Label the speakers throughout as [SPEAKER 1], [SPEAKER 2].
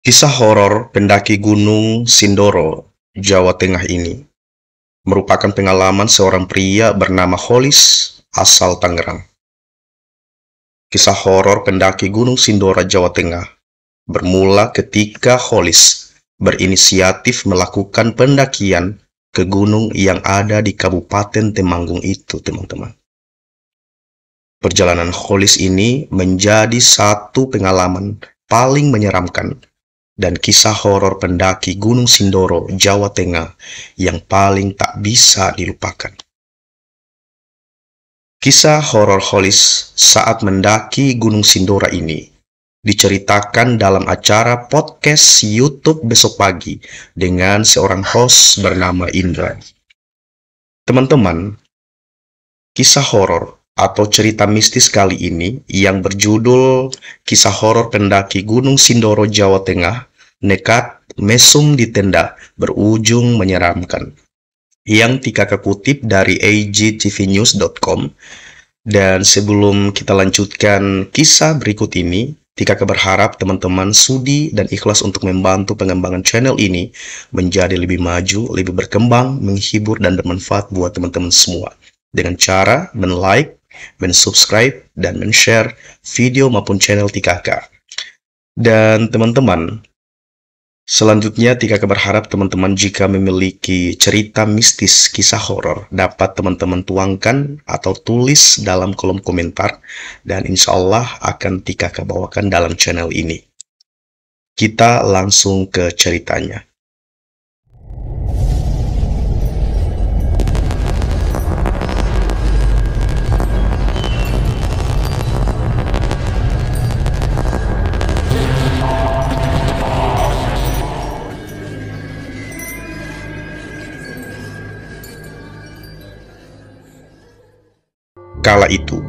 [SPEAKER 1] Kisah horor pendaki Gunung Sindoro, Jawa Tengah ini merupakan pengalaman seorang pria bernama Holis asal Tangerang. Kisah horor pendaki Gunung Sindoro, Jawa Tengah bermula ketika Holis berinisiatif melakukan pendakian ke gunung yang ada di Kabupaten Temanggung itu, teman-teman. Perjalanan Holis ini menjadi satu pengalaman paling menyeramkan dan kisah horor pendaki Gunung Sindoro, Jawa Tengah yang paling tak bisa dilupakan. Kisah horor Holis saat mendaki Gunung Sindoro ini diceritakan dalam acara podcast YouTube Besok Pagi dengan seorang host bernama Indra. Teman-teman, kisah horor atau cerita mistis kali ini yang berjudul Kisah Horor Pendaki Gunung Sindoro, Jawa Tengah, Nekat Mesum di Tenda Berujung Menyeramkan, yang Tikaka kutip dari agtvnews.com. Dan sebelum kita lanjutkan kisah berikut ini, Tikaka berharap teman-teman sudi dan ikhlas untuk membantu pengembangan channel ini menjadi lebih maju, lebih berkembang, menghibur, dan bermanfaat buat teman-teman semua dengan cara men-like, men-subscribe, dan men-share video maupun channel Tikaka. Dan teman-teman, selanjutnya Tikaka berharap teman-teman jika memiliki cerita mistis kisah horor dapat teman-teman tuangkan atau tulis dalam kolom komentar, dan insya Allah akan Tikaka bawakan dalam channel ini. Kita langsung ke ceritanya. Kala itu,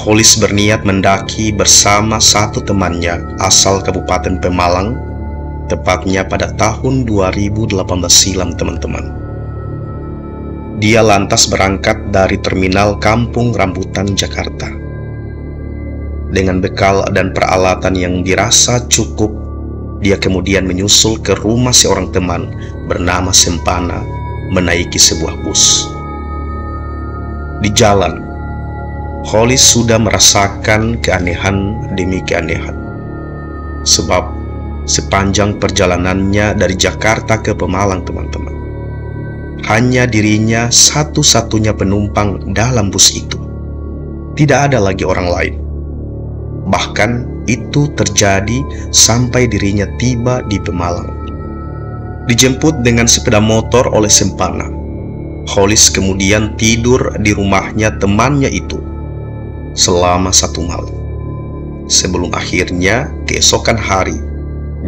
[SPEAKER 1] Holis berniat mendaki bersama satu temannya asal Kabupaten Pemalang, tepatnya pada tahun 2018 silam, teman-teman. Dia lantas berangkat dari terminal Kampung Rambutan, Jakarta. Dengan bekal dan peralatan yang dirasa cukup, dia kemudian menyusul ke rumah seorang teman bernama Sempana menaiki sebuah bus. Di jalan, Holis sudah merasakan keanehan demi keanehan. Sebab sepanjang perjalanannya dari Jakarta ke Pemalang, teman-teman, hanya dirinya satu-satunya penumpang dalam bus itu. Tidak ada lagi orang lain. Bahkan itu terjadi sampai dirinya tiba di Pemalang. Dijemput dengan sepeda motor oleh Sempana, Holis kemudian tidur di rumahnya temannya itu selama 1 malam. Sebelum akhirnya keesokan hari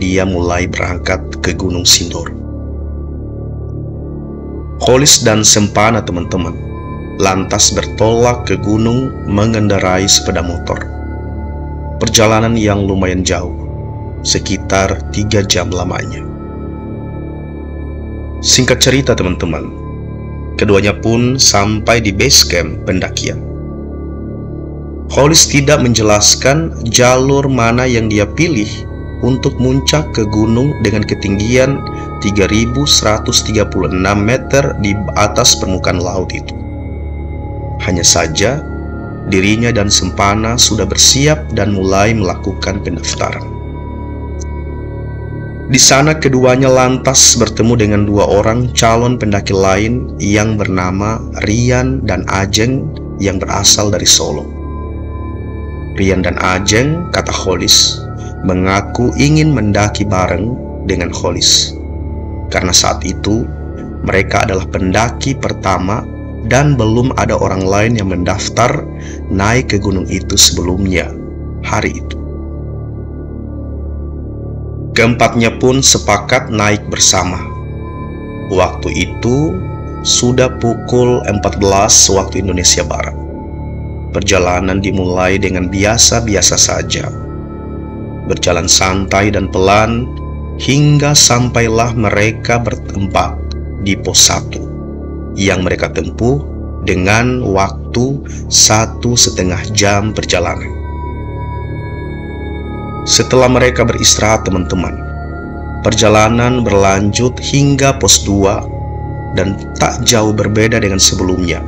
[SPEAKER 1] dia mulai berangkat ke Gunung Sindoro. Holis dan Sempana, teman-teman, lantas bertolak ke gunung mengendarai sepeda motor. Perjalanan yang lumayan jauh, sekitar 3 jam lamanya. Singkat cerita, teman-teman, keduanya pun sampai di base camp pendakian. Holis tidak menjelaskan jalur mana yang dia pilih untuk muncak ke gunung dengan ketinggian 3.136 meter di atas permukaan laut itu. Hanya saja, dirinya dan Sempana sudah bersiap dan mulai melakukan pendaftaran. Di sana keduanya lantas bertemu dengan 2 orang calon pendaki lain yang bernama Rian dan Ajeng yang berasal dari Solo. Rian dan Ajeng, kata Holis, mengaku ingin mendaki bareng dengan Holis karena saat itu mereka adalah pendaki pertama dan belum ada orang lain yang mendaftar naik ke gunung itu sebelumnya hari itu. Keempatnya pun sepakat naik bersama. Waktu itu sudah pukul 14 waktu Indonesia Barat. Perjalanan dimulai dengan biasa-biasa saja. Berjalan santai dan pelan hingga sampailah mereka bertempat di pos 1 yang mereka tempuh dengan waktu 1,5 jam perjalanan. Setelah mereka beristirahat, teman-teman, perjalanan berlanjut hingga pos 2 dan tak jauh berbeda dengan sebelumnya.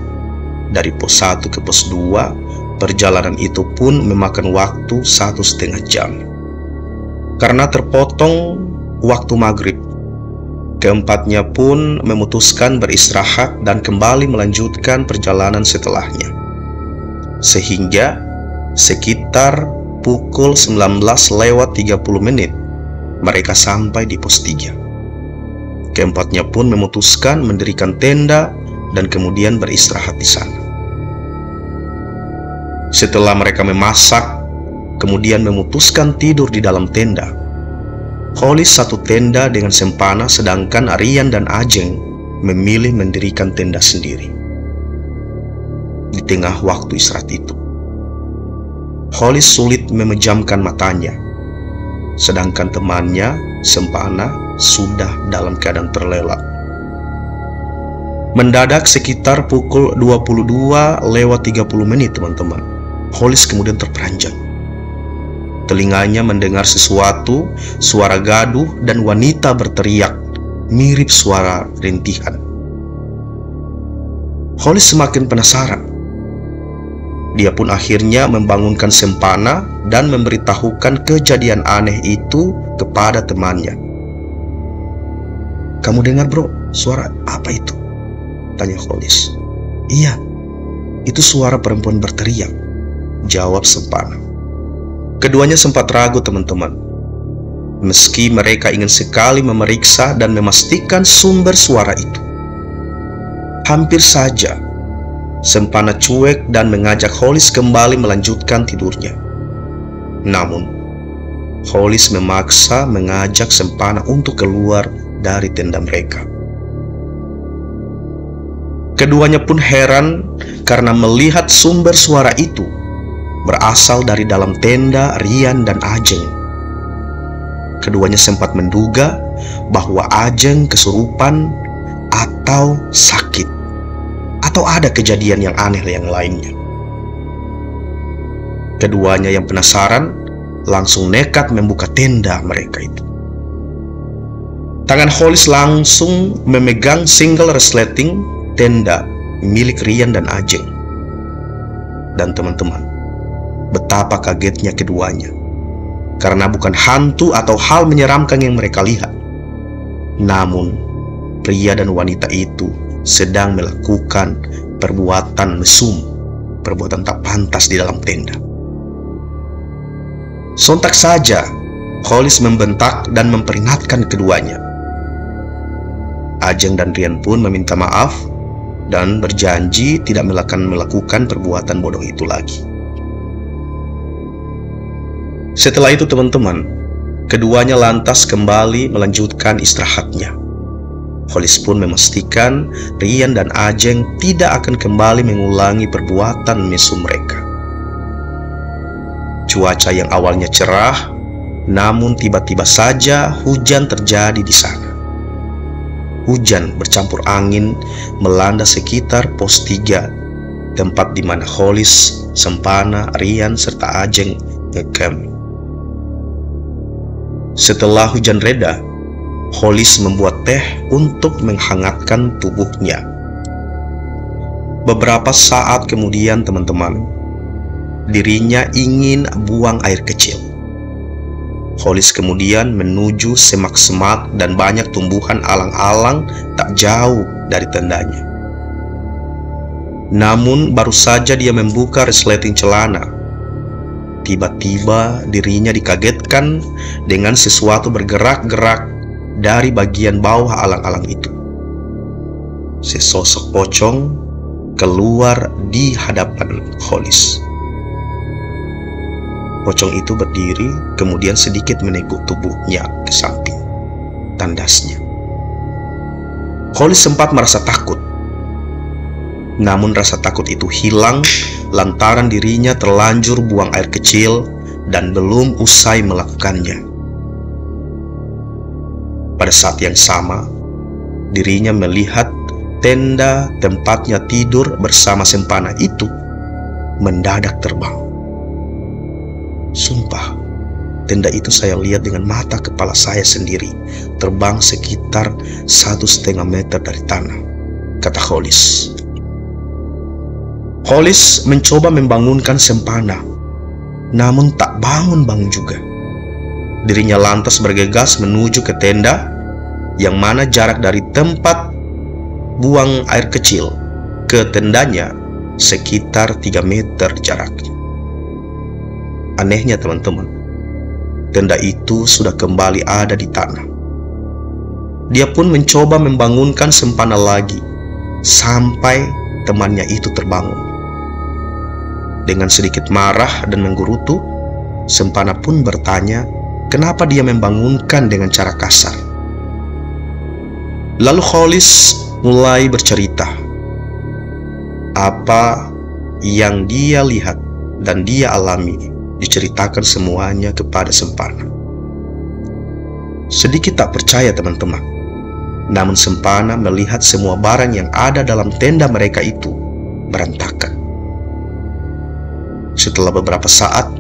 [SPEAKER 1] Dari pos 1 ke pos 2, perjalanan itu pun memakan waktu 1,5 jam. Karena terpotong waktu maghrib, keempatnya pun memutuskan beristirahat dan kembali melanjutkan perjalanan setelahnya. Sehingga sekitar pukul 19:30 mereka sampai di pos 3. Keempatnya pun memutuskan mendirikan tenda dan kemudian beristirahat di sana. Setelah mereka memasak, kemudian memutuskan tidur di dalam tenda. Hollis satu tenda dengan Sempana, sedangkan Rian dan Ajeng memilih mendirikan tenda sendiri. Di tengah waktu istirahat itu, Hollis sulit memejamkan matanya, sedangkan temannya, Sempana, sudah dalam keadaan terlelap. Mendadak sekitar pukul 22:30, teman-teman, Hollis kemudian terperanjat. Telinganya mendengar sesuatu, suara gaduh dan wanita berteriak, mirip suara rintihan. Hollis semakin penasaran. Dia pun akhirnya membangunkan Sempana dan memberitahukan kejadian aneh itu kepada temannya. "Kamu dengar, bro, suara apa itu?" tanya Hollis. "Iya, itu suara perempuan berteriak," jawab Sempana. Keduanya sempat ragu, teman-teman. Meski mereka ingin sekali memeriksa dan memastikan sumber suara itu. Hampir saja Sempana cuek dan mengajak Hollis kembali melanjutkan tidurnya. Namun, Hollis memaksa mengajak Sempana untuk keluar dari tenda mereka. Keduanya pun heran karena melihat sumber suara itu berasal dari dalam tenda Rian dan Ajeng. Keduanya sempat menduga bahwa Ajeng kesurupan atau sakit, atau ada kejadian yang aneh yang lainnya. Keduanya yang penasaran langsung nekat membuka tenda mereka itu. Tangan Hollis langsung memegang single resleting tenda milik Rian dan Ajeng. Dan teman-teman, betapa kagetnya keduanya, karena bukan hantu atau hal menyeramkan yang mereka lihat. Namun, pria dan wanita itu sedang melakukan perbuatan mesum, perbuatan tak pantas di dalam tenda. Sontak saja, Hollis membentak dan memperingatkan keduanya. Ajeng dan Rian pun meminta maaf dan berjanji tidak akan melakukan perbuatan bodoh itu lagi. Setelah itu, teman-teman, keduanya lantas kembali melanjutkan istirahatnya. Hollis pun memastikan Rian dan Ajeng tidak akan kembali mengulangi perbuatan mesum mereka. Cuaca yang awalnya cerah, namun tiba-tiba saja hujan terjadi di sana. Hujan bercampur angin melanda sekitar pos 3, tempat di mana Hollis, Sempana, Rian, serta Ajeng ngecamp. Setelah hujan reda, Hollis membuat teh untuk menghangatkan tubuhnya. Beberapa saat kemudian, teman-teman, dirinya ingin buang air kecil. Hollis kemudian menuju semak-semak dan banyak tumbuhan alang-alang tak jauh dari tendanya. Namun baru saja dia membuka resleting celana, tiba-tiba dirinya dikagetkan dengan sesuatu bergerak-gerak dari bagian bawah alang-alang itu. Sesosok pocong keluar di hadapan Hollis. Pocong itu berdiri, kemudian sedikit meneguk tubuhnya ke samping, tandasnya. Hollis sempat merasa takut. Namun rasa takut itu hilang lantaran dirinya terlanjur buang air kecil dan belum usai melakukannya. Pada saat yang sama, dirinya melihat tenda tempatnya tidur bersama Sempana itu mendadak terbang. Sumpah, tenda itu saya lihat dengan mata kepala saya sendiri, terbang sekitar 1,5 meter dari tanah, kata Hollis. Hollis mencoba membangunkan Sempana, namun tak bangun-bangun juga. Dirinya lantas bergegas menuju ke tenda, yang mana jarak dari tempat buang air kecil ke tendanya sekitar 3 meter jaraknya. Anehnya teman-teman, tenda itu sudah kembali ada di tanah. Dia pun mencoba membangunkan Sempana lagi, sampai temannya itu terbangun. Dengan sedikit marah dan menggerutu, Sempana pun bertanya kenapa dia membangunkan dengan cara kasar. Lalu Hollis mulai bercerita apa yang dia lihat dan dia alami. Diceritakan semuanya kepada Sempana. Sedikit tak percaya teman-teman, namun Sempana melihat semua barang yang ada dalam tenda mereka itu berantakan. Setelah beberapa saat,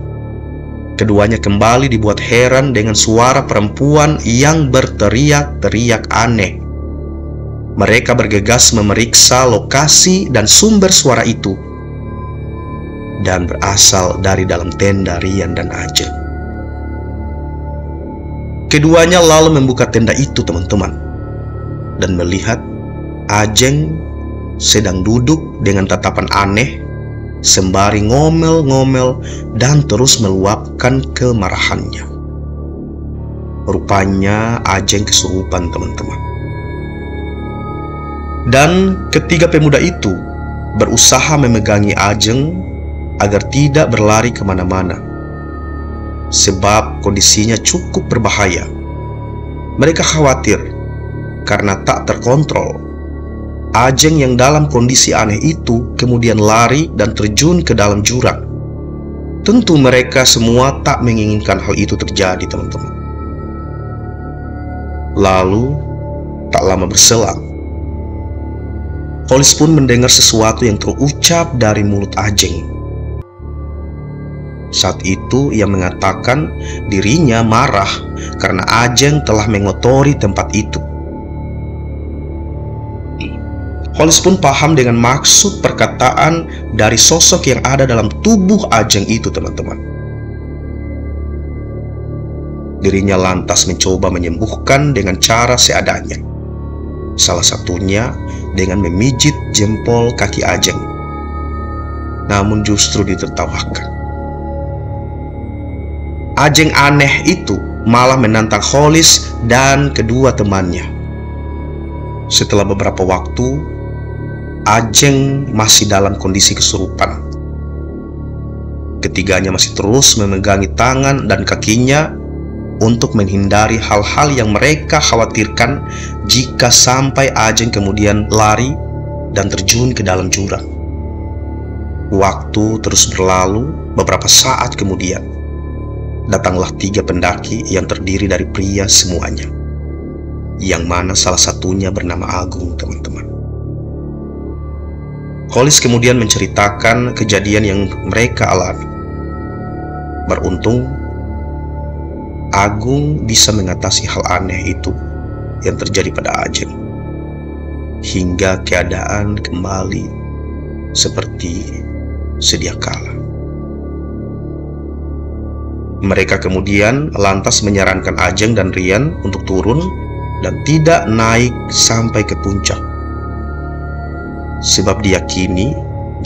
[SPEAKER 1] keduanya kembali dibuat heran dengan suara perempuan yang berteriak-teriak aneh. Mereka bergegas memeriksa lokasi dan sumber suara itu, dan berasal dari dalam tenda Rian dan Ajeng. Keduanya lalu membuka tenda itu teman-teman, dan melihat Ajeng sedang duduk dengan tatapan aneh, sembari ngomel-ngomel dan terus meluapkan kemarahannya. Rupanya Ajeng kesurupan teman-teman. Dan ketiga pemuda itu berusaha memegangi Ajeng agar tidak berlari kemana-mana, sebab kondisinya cukup berbahaya. Mereka khawatir karena tak terkontrol, Ajeng yang dalam kondisi aneh itu kemudian lari dan terjun ke dalam jurang. Tentu mereka semua tak menginginkan hal itu terjadi teman-teman. Lalu tak lama berselang, Hollis pun mendengar sesuatu yang terucap dari mulut Ajeng. Saat itu ia mengatakan dirinya marah karena Ajeng telah mengotori tempat itu. Hollis pun paham dengan maksud perkataan dari sosok yang ada dalam tubuh Ajeng itu teman-teman. Dirinya lantas mencoba menyembuhkan dengan cara seadanya. Salah satunya dengan memijit jempol kaki Ajeng. Namun justru ditertawakan. Ajeng aneh itu malah menantang Hollis dan kedua temannya. Setelah beberapa waktu, Ajeng masih dalam kondisi kesurupan. Ketiganya masih terus memegangi tangan dan kakinya untuk menghindari hal-hal yang mereka khawatirkan jika sampai Ajeng kemudian lari dan terjun ke dalam jurang. Waktu terus berlalu. Beberapa saat kemudian, datanglah 3 pendaki yang terdiri dari pria semuanya, yang mana salah satunya bernama Agung teman-teman. Hollis kemudian menceritakan kejadian yang mereka alami. Beruntung Agung bisa mengatasi hal aneh itu yang terjadi pada Ajeng, hingga keadaan kembali seperti sedia kala. Mereka kemudian lantas menyarankan Ajeng dan Rian untuk turun dan tidak naik sampai ke puncak, sebab diyakini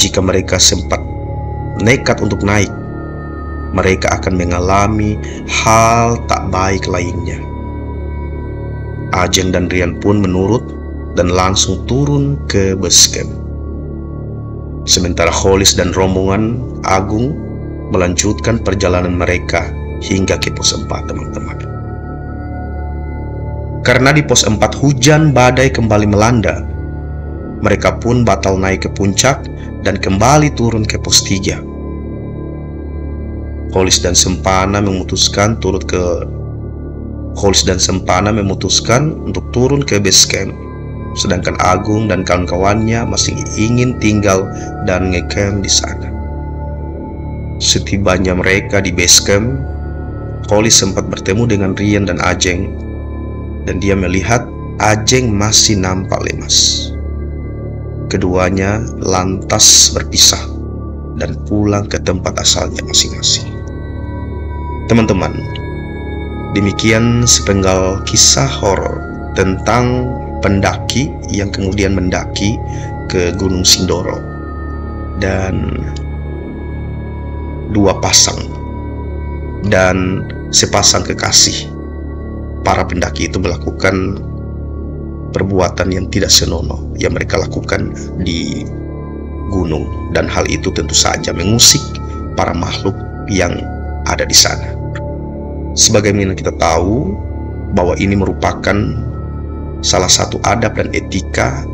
[SPEAKER 1] jika mereka sempat nekat untuk naik, mereka akan mengalami hal tak baik lainnya. Ajeng dan Rian pun menurut dan langsung turun ke base camp. Sementara Hollis dan rombongan Agung melanjutkan perjalanan mereka hingga ke pos 4 teman-teman. Karena di pos 4 hujan badai kembali melanda, mereka pun batal naik ke puncak dan kembali turun ke pos 3. Hollis dan Sempana memutuskan untuk turun ke base camp, sedangkan Agung dan kawan-kawannya masih ingin tinggal dan ngecamp di sana. Setibanya mereka di base camp, Kholis sempat bertemu dengan Rian dan Ajeng, dan dia melihat Ajeng masih nampak lemas. Keduanya lantas berpisah dan pulang ke tempat asalnya masing-masing. Teman-teman, demikian sepenggal kisah horor tentang pendaki yang kemudian mendaki ke Gunung Sindoro, dan dua pasang dan sepasang kekasih para pendaki itu melakukan perbuatan yang tidak senonoh yang mereka lakukan di gunung, dan hal itu tentu saja mengusik para makhluk yang ada di sana. Sebagaimana kita tahu bahwa ini merupakan salah satu adab dan etika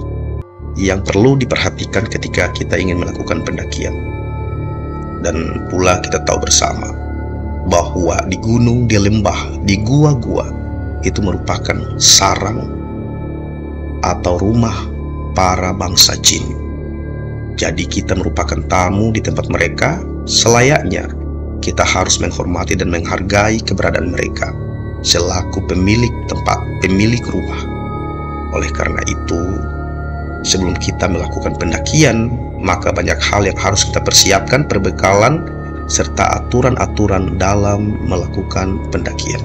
[SPEAKER 1] yang perlu diperhatikan ketika kita ingin melakukan pendakian. Dan pula kita tahu bersama bahwa di gunung, di lembah, di gua-gua itu merupakan sarang atau rumah para bangsa jin. Jadi kita merupakan tamu di tempat mereka, selayaknya kita harus menghormati dan menghargai keberadaan mereka selaku pemilik tempat, pemilik rumah. Oleh karena itu, sebelum kita melakukan pendakian, maka banyak hal yang harus kita persiapkan, perbekalan, serta aturan-aturan dalam melakukan pendakian.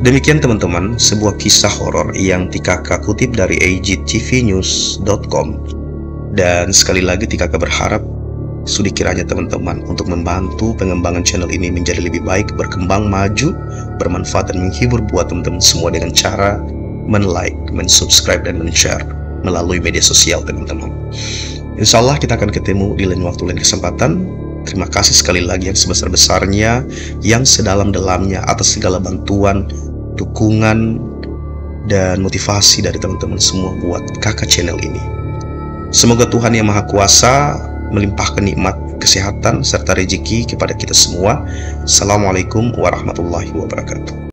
[SPEAKER 1] Demikian teman-teman, sebuah kisah horor yang TKK kutip dari agtvnews.com. Dan sekali lagi TKK berharap sudi kiranya teman-teman untuk membantu pengembangan channel ini menjadi lebih baik, berkembang, maju, bermanfaat dan menghibur buat teman-teman semua dengan cara men-like, men-subscribe, dan men-share melalui media sosial teman-teman. Insya Allah kita akan ketemu di lain waktu, lain kesempatan. Terima kasih sekali lagi yang sebesar-besarnya, yang sedalam-dalamnya atas segala bantuan, dukungan, dan motivasi dari teman-teman semua buat kakak channel ini. Semoga Tuhan Yang Maha Kuasa melimpahkan nikmat kesehatan serta rezeki kepada kita semua. Assalamualaikum warahmatullahi wabarakatuh.